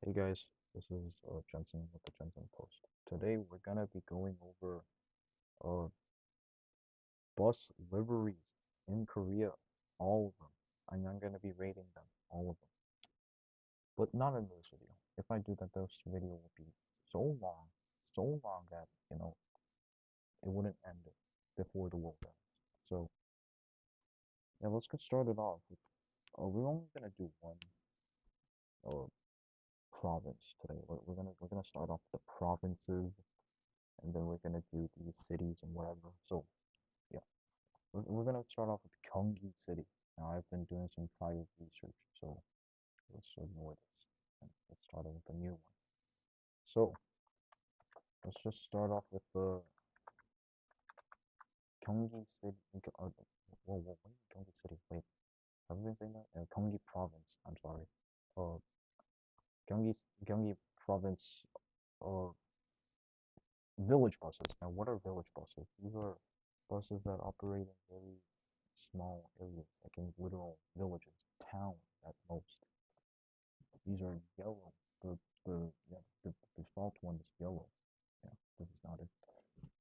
Hey guys, this is Jensen with the Jensen Post. Today we're gonna be going over uh, bus liveries in Korea, all of them. And I'm gonna be rating them, all of them. But not in this video. If I do that, this video will be so long that, it wouldn't end before the world ends. So, yeah, let's get started off. We're only gonna do one uh, province today. We're gonna start off with the provinces, and then we're gonna do these cities and whatever. So yeah, we're gonna start off with Gyeonggi City. Now I've been doing some prior research, so let's ignore this and let's start with a new one. So let's just start off with the Gyeonggi City. Whoa, what is Gyeonggi City? Wait, have I been saying that? Gyeonggi Province. I'm sorry. Uh, Gyeonggi Province. Uh, Village buses. Now, what are village buses? These are buses that operate in very small areas, like in literal villages, towns at most. These are yellow. The default one is yellow. Yeah, this is not it.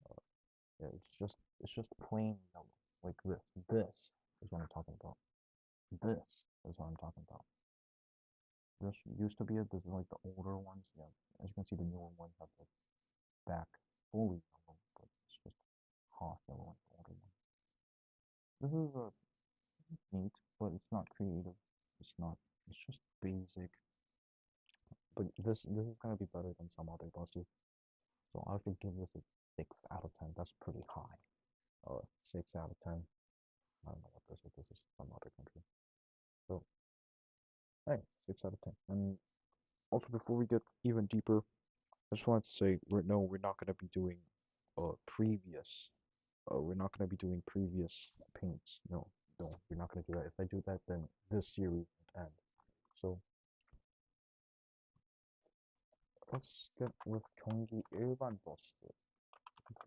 Uh, yeah, it's just plain yellow, like this. This is what I'm talking about. This is what I'm talking about. This used to be it. This is like the older ones. Yeah, as you can see, the newer ones have the back fully yellow, but it's just half yellow like the older one. This is neat, but it's not creative. It's not. It's just basic. But this is gonna be better than some other buses. So I could give this a 6 out of 10. That's pretty high. 6 out of 10. I don't know what this is. This is some other country. So hey, 6 out of 10. And also before we get even deeper, I just wanted to say we're not gonna be doing previous. We're not gonna be doing previous paints. No, we're not gonna do that. If I do that, then this series would end. So let's get with Gyeonggi 일반 bus.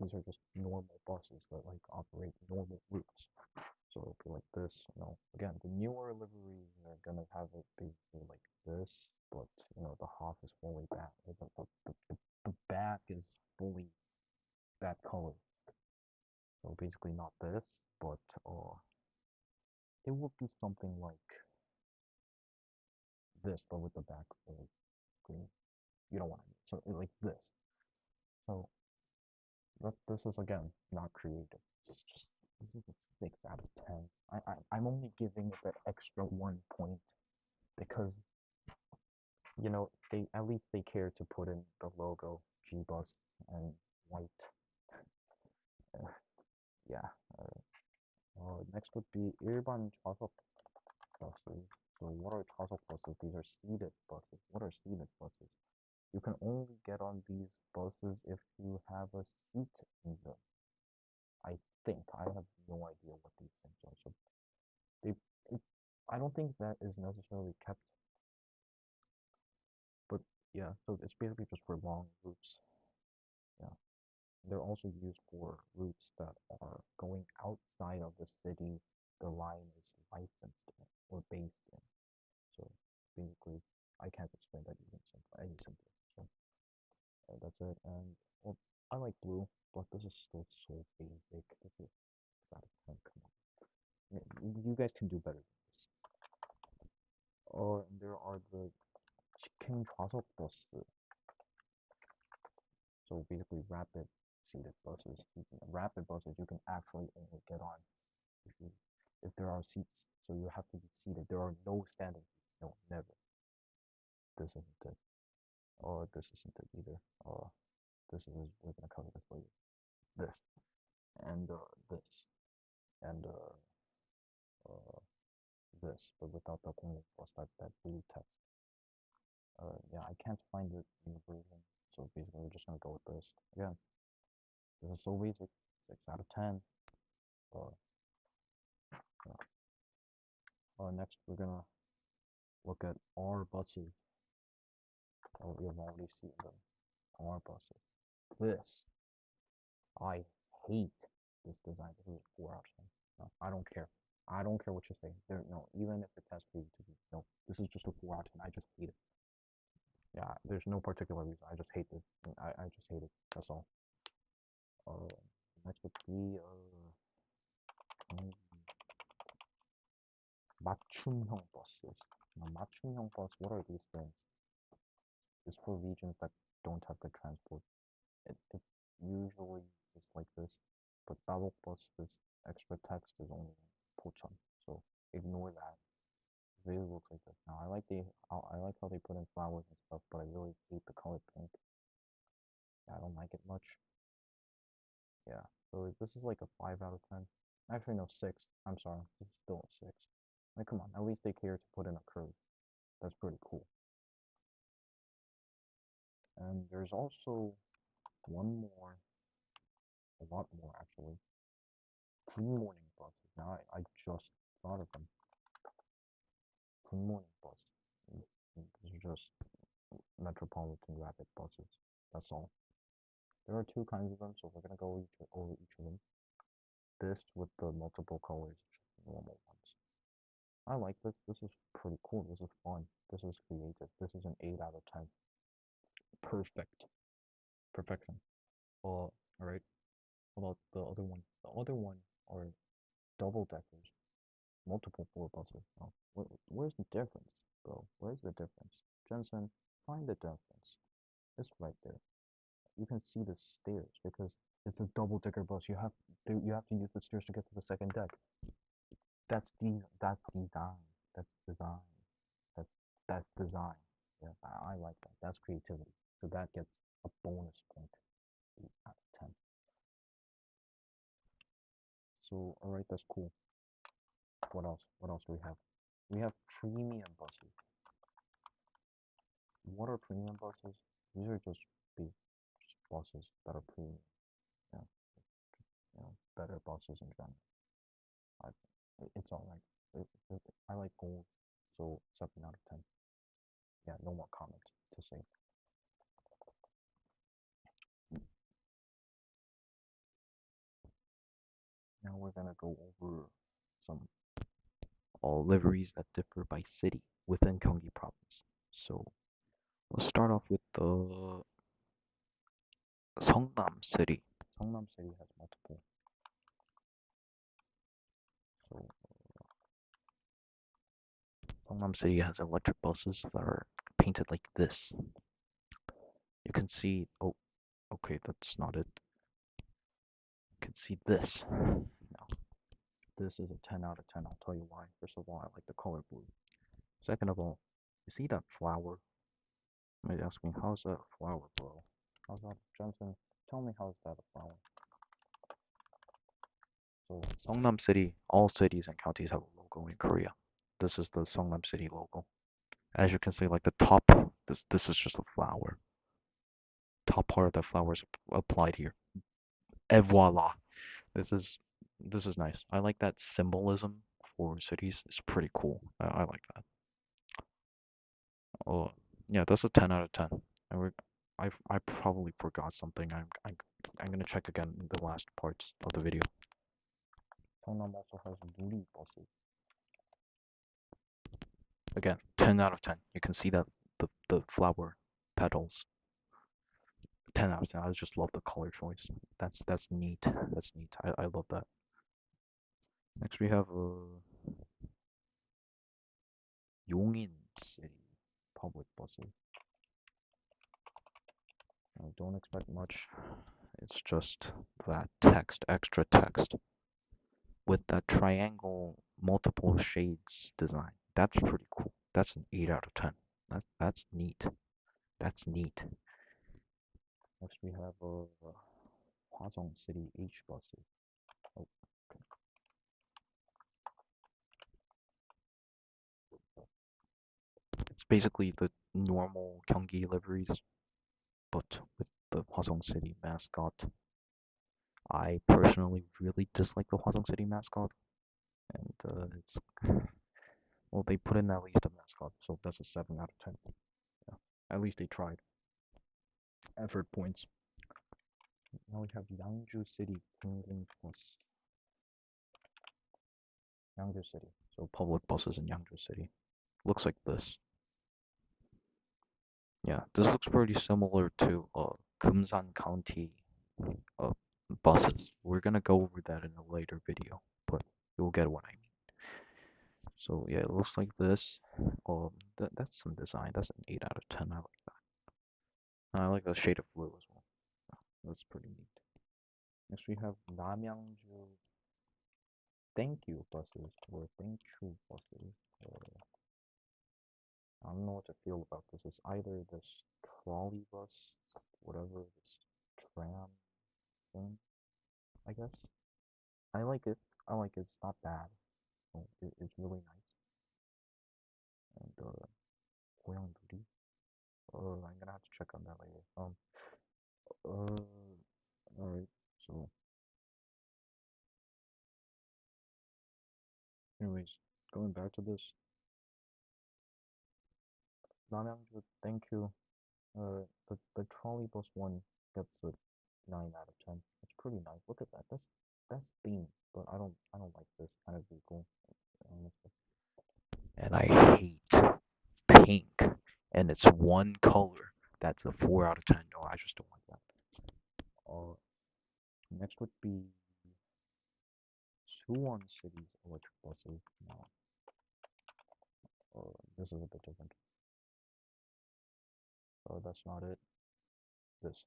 These are just normal buses that like operate normal routes. So it'll be like this, Again, the newer liveries are gonna have it be like this, but the half is fully back. The back is fully that color. So basically not this, but it would be something like this, but with the back fully green. You know what I mean? So like this. So this is again not creative. It's just this is a 6 out of 10. I'm only giving it that extra 1 point because they at least they care to put in the logo G Bus and white. Uh, yeah. Next would be 일반 좌석 buses. So what are 좌석 buses? These are seated buses. What are seated buses? You can only get on these buses if you have a seat in them. I think. I have no idea what these things are. So they, it, I don't think that is necessarily kept, but yeah. So it's basically just for long routes. Yeah. They're also used for routes that are going outside of the city the line is licensed in or based in. So basically, I can't explain that any simpler. So that's it. And well, I like blue, but this is still so basic. This is 6 out of 10. Come on. You guys can do better than this. And there are the chicken 좌석 buses. So basically, rapid seated buses. Rapid buses you can actually only get on if you if there are seats. So you have to be seated. There are no standing seats. No, never. This isn't it. This isn't it either. This is we're gonna cover this later. This and this and uh this, but without the only plus that blue text. Yeah, I can't find the new version, so basically we're just gonna go with this. Again, this is so basic. 6 out of 10. Uh, yeah. Next we're gonna look at R buses. Oh, you've already seen them. R buses. This I hate this design. This is a 4 out of 10. No, I don't care. I don't care what you say. There, no, even if it has creativity, no, this is just a 4 out of 10. I just hate it. Yeah, There's no particular reason. I just hate this. I just hate it. That's all. Uh, next would be 음, 맞춤형 buses. Now, 맞춤형 bus. What are these things? It's for regions that don't have good transport. It usually is like this, but Babok bus, this extra text is only in Pocheon, so ignore that. It really looks like this. Now, I like how they put in flowers and stuff, but I really hate the color pink. I don't like it much. Yeah, so this is like a 5 out of 10. Actually, no, 6. I'm sorry, it's still a 6. Like, come on, at least they care to put in a curve. That's pretty cool. And there's also one more, a lot more actually. Good morning buses. Now I just thought of them. Good morning bus. These are just metropolitan rapid buses. That's all. There are two kinds of them, so we're gonna go over each of them. This with the multiple colors, just normal ones. I like this. This is pretty cool. This is fun. This is creative. This is an 8 out of 10. Perfect. Perfection. Alright. How about the other one? The other one are double deckers. Multiple floor buses. Oh, where's the difference, bro? Where's the difference? Jensen, find the difference. It's right there. You can see the stairs because it's a double decker bus. You have to use the stairs to get to the second deck. That's design. That's design. That's that's design. Yeah, I like that. That's creativity. So that gets a bonus point. 8 out of 10. So alright, that's cool. What else? What else do we have? We have premium buses. What are premium buses? These are just big buses that are premium. You know, better buses in general. I, it's alright. I like gold, so 7 out of 10. Yeah, no more comments to say. Now we're gonna go over some liveries that differ by city within Gyeonggi province. So let's start off with the Seongnam city. Seongnam city has multiple. So Seongnam city has electric buses that are painted like this. You can see. Oh, okay, that's not it. You can see this. Now, this is a 10 out of 10. I'll tell you why. First of all, I like the color blue. Second of all, you see that flower? You might ask me, how's that a flower, bro? How's that, Jensen? Tell me how's that a flower? So, Seongnam City, all cities and counties have a logo in Korea. This is the Seongnam City logo. As you can see, like the top, this is just a flower. Top part of the flower is applied here. Et voila. This is this is nice. I like that symbolism for cities. It's pretty cool. I like that. Oh, yeah, that's a 10 out of 10. And I probably forgot something. I'm gonna check again in the last parts of the video. Seongnam also has Nuri buses. Again, 10 out of 10. You can see that the flower petals. 10 out of 10. I just love the color choice. That's neat. That's neat. I love that. Next we have Yongin City public buses. Don't expect much. It's just that text, extra text with that triangle multiple shades design. That's pretty cool. That's an 8 out of 10. That's neat. That's neat. Next we have Hwasong City H buses. Oh, okay. It's basically the normal Gyeonggi liveries, but with the Hwasong City mascot. I personally really dislike the Hwasong City mascot, and it's well, they put in at least a mascot, so that's a 7 out of 10. Yeah. At least they tried. Effort points. Now we have Yangju City Penguin Bus. Yangju City. So public buses in Yangju City. Looks like this. Yeah, this looks pretty similar to Kumsan County uh buses. We're gonna go over that in a later video, but you'll get what I mean. So yeah, it looks like this. That's some design. That's an 8 out of 10. I like that. I like the shade of blue as well. That's pretty neat. Next we have Namyangju Thank You buses or Thank You buses. Uh, I don't know what to feel about this. It's either this trolley bus, whatever, this tram thing, I guess. I like it. I like it. It's not bad. It's really nice. And Gyeonggi. I'm gonna have to check on that later. All right. So, anyways, going back to this, Namyangju, thank you. The trolley bus one gets a 9 out of 10. It's pretty nice. Look at that. That's themed, but I don't like this kind of vehicle, honestly. And I hate pink, and it's one color. That's a 4 out of 10. No, I just don't like that. Next would be Suwon City's electric buses. No, this is a bit different. That's not it. This.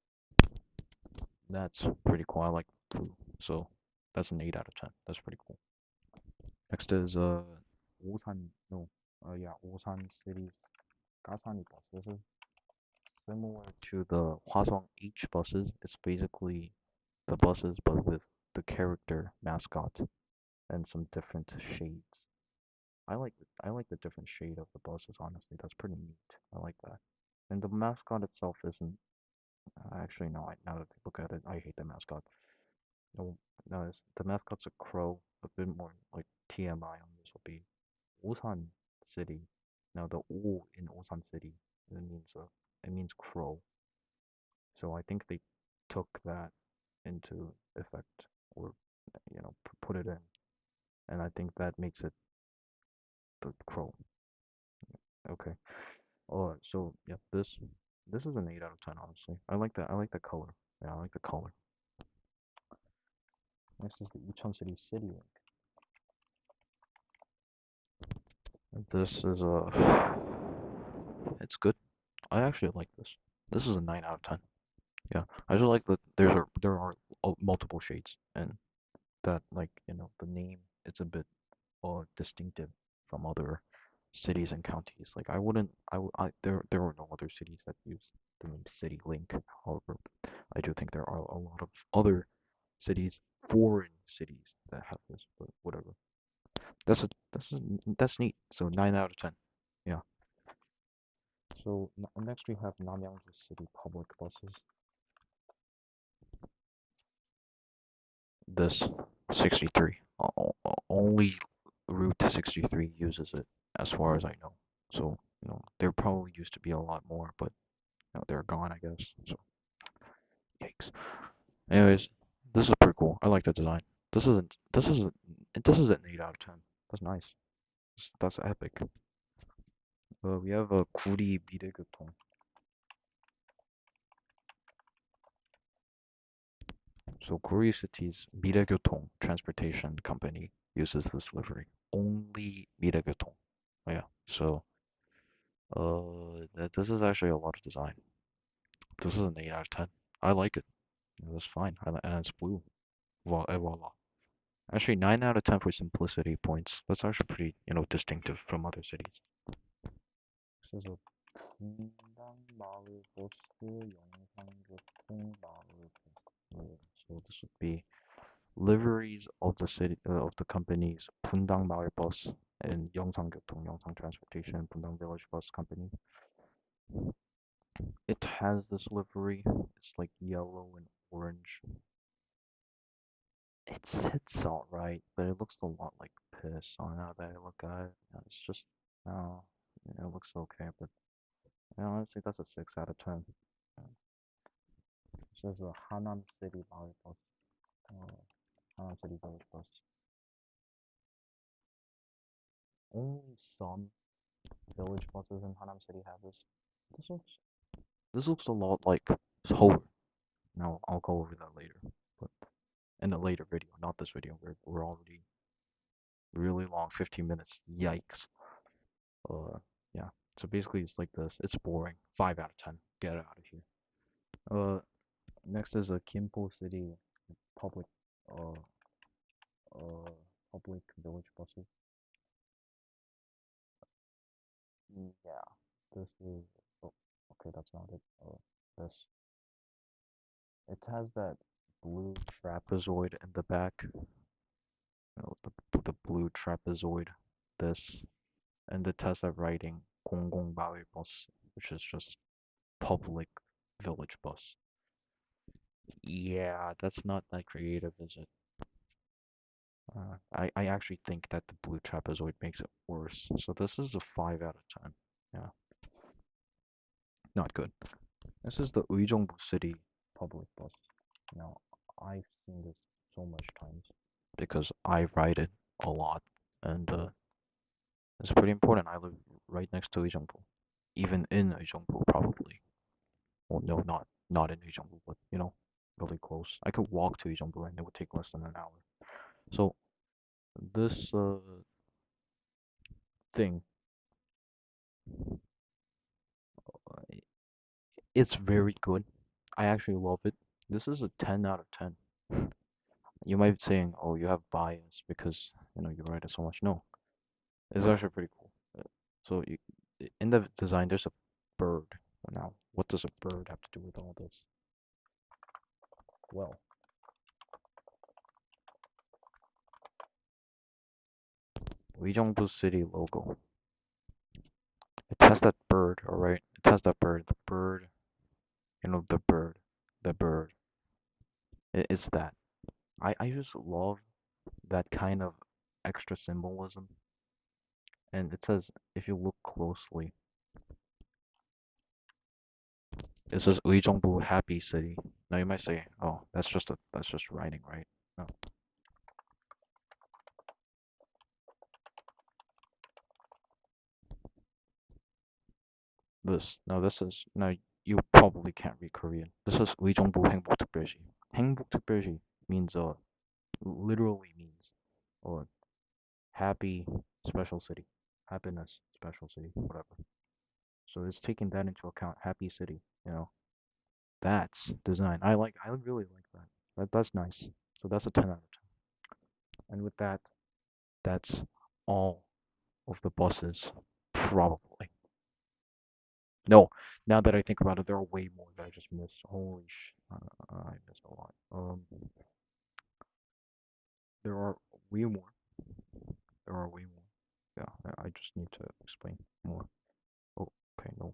That's pretty cool. I like blue, so that's an 8 out of 10. That's pretty cool. Next is Osan. No, yeah, Osan City's Gasani bus. This is similar to the Hwasong H buses. It's basically the buses, but with the character mascot and some different shades. I like the different shade of the buses. Honestly, that's pretty neat. I like that. And the mascot itself isn't actually no. Now that I look at it, I hate the mascot. No, no, the mascot's a crow. A bit more like TMI on this will be Osan City. Now the O in Osan City it means crow. So I think they took that into effect or put it in, and I think that makes it the crow. Okay. So yeah, this is an 8 out of 10. Honestly, I like that. I like the color. Yeah, I like the color. Next is the Icheon City City Link. This is it's good. I actually like this. This is a 9 out of 10. Yeah, I just like that there are multiple shades, and that like the name it's a bit distinctive from other cities and counties. Like I wouldn't there are no other cities that use the name City Link. However, I do think there are a lot of other cities, foreign cities that have this, but whatever. That's a that's neat. So 9 out of 10. Yeah. So next we have Namyangju City public buses. This 63. Only Route 63 uses it, as far as I know. So, there probably used to be a lot more, but they're gone, I guess. So, yikes. Anyways, this is pretty cool. I like the design. This is an 8 out of 10. That's nice. That's epic. We have a Guri 미래교통. So Korea City's 미래교통 transportation company uses this livery. Only 미래교통. Oh, yeah. So this is actually a lot of design. This is an 8 out of 10. I like it. That's fine. And it's blue. Voila. Actually, 9 out of 10 for simplicity points. That's actually pretty, distinctive from other cities. This is a 분당 마을 버스 영상교통 마을 버스. So this would be liveries of the city of the companies 분당 마을 bus and 영상교통 영상 transportation 분당 village bus company. It has this livery. It's like yellow and orange. It's alright, but it looks a lot like piss on how that I look at it. It's just oh, it looks okay, but honestly, that's a 6 out of 10. This is a Hanam City 마을 bus. Hanam City village bus. Only some village buses in Hanam City have this. This looks This looks a lot like Seoul. Now I'll go over that later, but in a later video, not this video. We're already really long, 15 minutes. Yikes. Uh, yeah. So basically, it's like this. It's boring. 5 out of 10. Get out of here. Uh, Next is a Kimpo City public, uh, uh, public village buses. Yeah. This is. Oh, okay, that's not it. This. It has that blue trapezoid in the back. The blue trapezoid. This. And it has that writing 공공 마을 bus, which is just public village bus. Yeah, that's not that creative, is it? I actually think that the blue trapezoid makes it worse. So this is a 5 out of 10. Yeah, not good. This is the Uijeongbu City public bus. Now, I've seen this so much times because I ride it a lot, and it's pretty important. I live right next to Uijeongbu, even in Uijeongbu probably. Well, no, not in Uijeongbu, but really close. I could walk to Uijeongbu and it would take less than an hour. So this thing, uh, it's very good. I actually love it. This is a 10 out of 10. You might be saying, "Oh, you have bias because you write it so much." No, it's actually pretty cool. So in the design, there's a bird. Now, what does a bird have to do with all this? Well, Uijeongbu City logo. It has that bird, all right. It has that bird. The bird, the bird, the bird. It's that. I just love that kind of extra symbolism. And it says, if you look closely, it says Uijeongbu Happy City. Now you might say, oh, that's just writing, right? No, now you probably can't read Korean. This is 의정부 행복특별시. 행복특별시 means literally means uh happy special city, happiness special city, whatever. So it's taking that into account. Happy city, that's design. I really like that. That's nice. So that's a 10 out of 10. And with that, that's all of the buses, probably. No, now that I think about it, there are way more that I just missed. Holy sh! I missed a lot. There are way more. There are way more. Yeah, I just need to explain more. Oh, okay, no.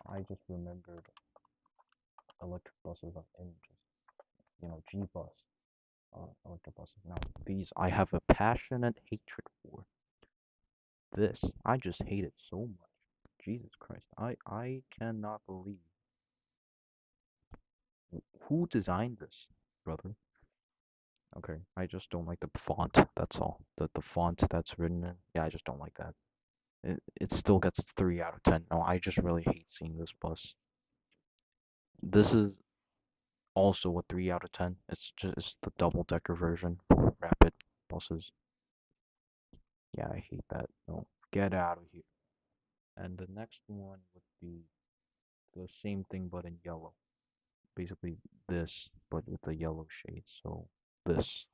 I just remembered electric buses on images. G-bus, electric buses. Now, these I have a passionate hatred for. This, I just hate it so much. Jesus Christ, I cannot believe who designed this, brother. Okay, I just don't like the font. That's all. The font that's written in. Yeah, I just don't like that. It still gets 3 out of 10. No, I just really hate seeing this bus. This is also a 3 out of 10. It's the double decker version for rapid buses. Yeah, I hate that. No, get out of here. And the next one would be the same thing but in yellow. Basically this, but with the yellow shade. So this.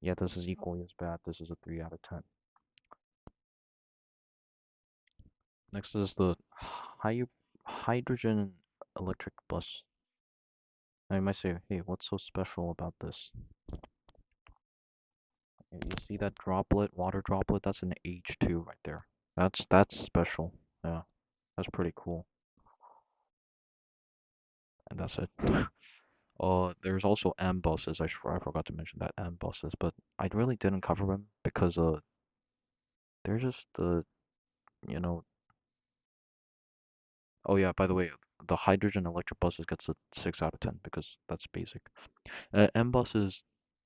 Yeah, this is equally as bad. This is a 3 out of 10. Next is the hydrogen electric bus. Now you might say, hey, what's so special about this? You see that droplet, water droplet? That's an H2 right there. That's special. Yeah, that's pretty cool. And that's it. There's also M buses. I forgot to mention that M buses, but I really didn't cover them because they're just you know. Oh yeah, by the way, the hydrogen electric buses gets a 6 out of 10 because that's basic. M buses,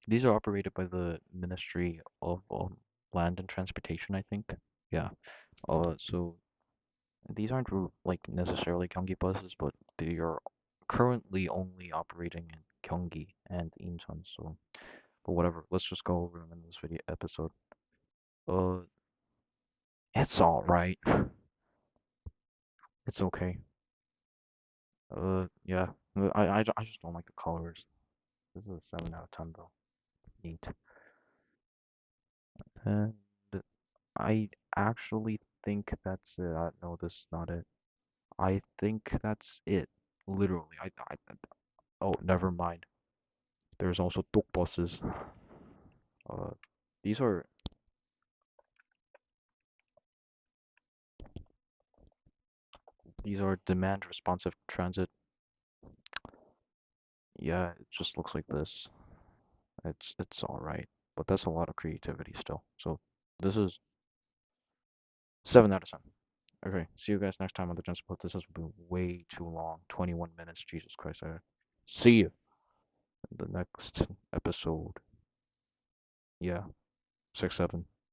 these are operated by the Ministry of Land and Transportation, I think. Yeah. So these aren't like necessarily Gyeonggi buses, but they are currently only operating in Gyeonggi and Incheon. So, but whatever. Let's just go over them in this video episode. Uh, it's all right. It's okay. Yeah. I just don't like the colors. This is a 7 out of 10 though. Neat. And I actually think that's it. No, this is not it. I think that's it. Literally. Oh, never mind. There's also tuk buses. Uh, these are demand responsive transit. Yeah, it just looks like this. It's all right, but that's a lot of creativity still. So this is 7 out of 10. Okay, see you guys next time on the Jensen. This has been way too long. 21 minutes. Jesus Christ. See you in the next episode. Yeah, 6, 7.